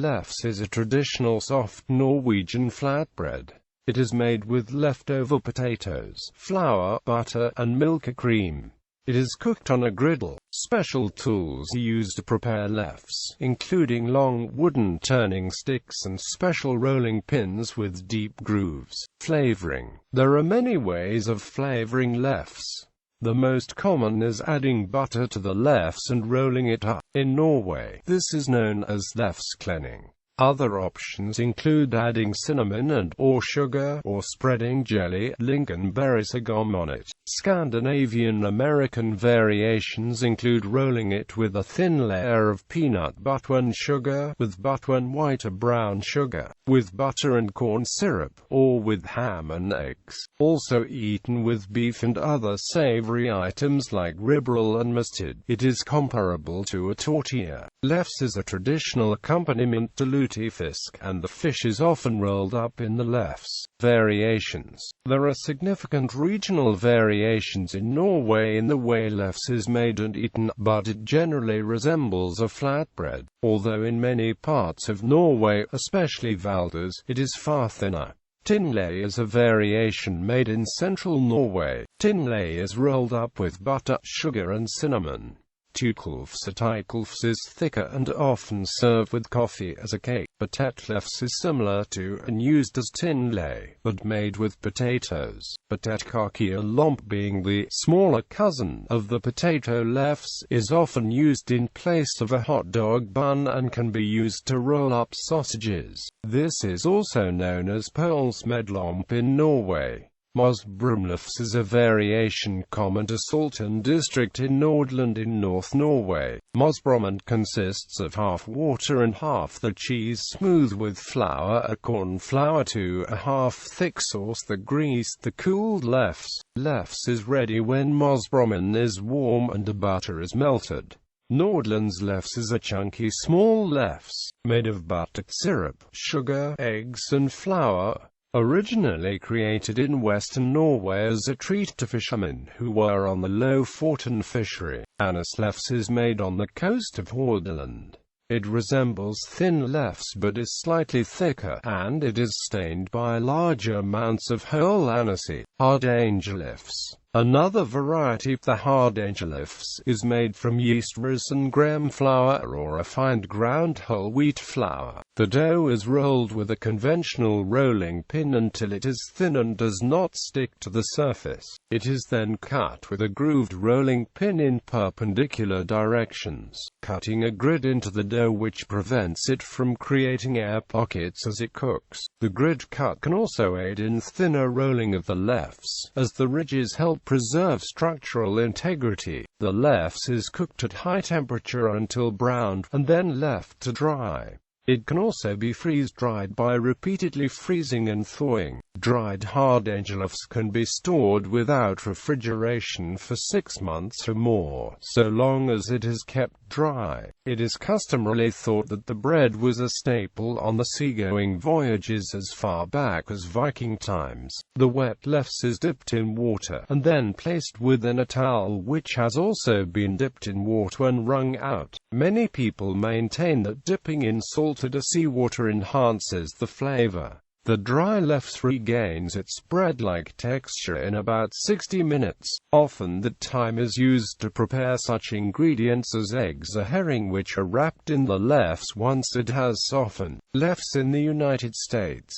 Lefse is a traditional soft Norwegian flatbread. It is made with leftover potatoes, flour, butter, and milk cream. It is cooked on a griddle. Special tools are used to prepare lefse, including long wooden turning sticks and special rolling pins with deep grooves. Flavoring. There are many ways of flavoring lefse. The most common is adding butter to the lefse and rolling it up. In Norway, this is known as lefseklening. Other options include adding cinnamon and/or sugar, or spreading jelly, lingonberry on it. Scandinavian American variations include rolling it with a thin layer of peanut butter and sugar, with butter and white or brown sugar, with butter and corn syrup, or with ham and eggs. Also eaten with beef and other savory items like ribbrel and mustard. It is comparable to a tortilla. Lefse is a traditional accompaniment to lutefisk, and the fish is often rolled up in the lefse. Variations. There are significant regional variations in Norway in the way lefse is made and eaten, but it generally resembles a flatbread, although in many parts of Norway, especially Valdres, it is far thinner. Tinlay is a variation made in central Norway. Tinlay is rolled up with butter, sugar and cinnamon. Tukulfse is thicker and often served with coffee as a cake. Potetlefse is similar to and used as tinlay, but made with potatoes. Potetkake, a lump being the smaller cousin of the potato lefse, is often used in place of a hot dog bun and can be used to roll up sausages. This is also known as pølsemedlomp in Norway. Mosbrumlefse is a variation common to Salten district in Nordland in North Norway. Mosbrummen consists of half water and half the cheese smoothed with flour or corn flour to a half-thick sauce that greased the cooled lefse. Lefse is ready when mosbrummen is warm and the butter is melted. Nordland's lefse is a chunky small lefse, made of butter, syrup, sugar, eggs and flour. Originally created in western Norway as a treat to fishermen who were on the Lofoten fishery, Anis lefse is made on the coast of Hordaland. It resembles thin lefse but is slightly thicker, and it is stained by larger amounts of whole aniseed. Hardangerlefse. Another variety, the Hardangerlefse, is made from yeast ris and gram flour or refined ground whole wheat flour. The dough is rolled with a conventional rolling pin until it is thin and does not stick to the surface. It is then cut with a grooved rolling pin in perpendicular directions, cutting a grid into the dough which prevents it from creating air pockets as it cooks. The grid cut can also aid in thinner rolling of the lefse, as the ridges help preserve structural integrity. The lefse is cooked at high temperature until browned, and then left to dry. It can also be freeze-dried by repeatedly freezing and thawing. Dried Hardangerlefse can be stored without refrigeration for 6 months or more, so long as it is kept dry. It is customarily thought that the bread was a staple on the seagoing voyages as far back as Viking times. The wet lefse is dipped in water, and then placed within a towel which has also been dipped in water and wrung out. Many people maintain that dipping in salted or seawater enhances the flavor. The dry lefse regains its bread-like texture in about 60 minutes. Often that time is used to prepare such ingredients as eggs or herring which are wrapped in the lefse once it has softened. Lefse in the United States.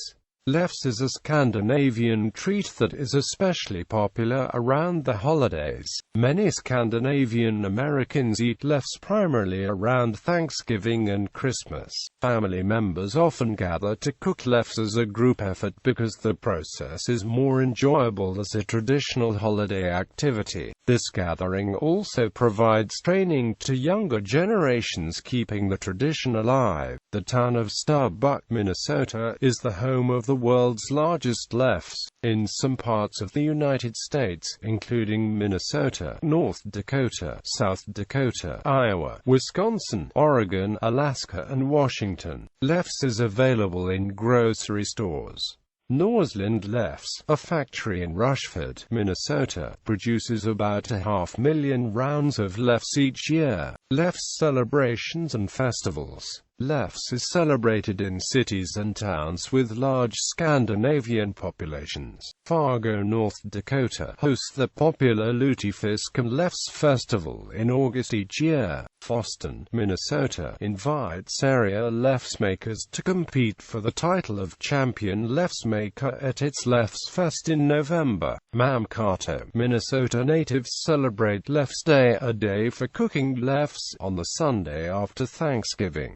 Lefse is a Scandinavian treat that is especially popular around the holidays. Many Scandinavian Americans eat lefse primarily around Thanksgiving and Christmas. Family members often gather to cook lefse as a group effort because the process is more enjoyable as a traditional holiday activity. This gathering also provides training to younger generations, keeping the tradition alive. The town of Starbuck, Minnesota, is the home of the world's largest lefse. In some parts of the United States, including Minnesota, North Dakota, South Dakota, Iowa, Wisconsin, Oregon, Alaska and Washington, lefse is available in grocery stores. Norwegian Lefse, a factory in Rushford, Minnesota, produces about 500,000 rounds of lefse each year. Lefse celebrations and festivals. Lefse is celebrated in cities and towns with large Scandinavian populations. Fargo, North Dakota, hosts the popular Lutefisk and Lefse Festival in August each year. Boston, Minnesota, invites area Lefse makers to compete for the title of champion Lefse maker at its Lefse Fest in November. Mankato, Minnesota, natives celebrate Lefse Day, a day for cooking Lefse, on the Sunday after Thanksgiving.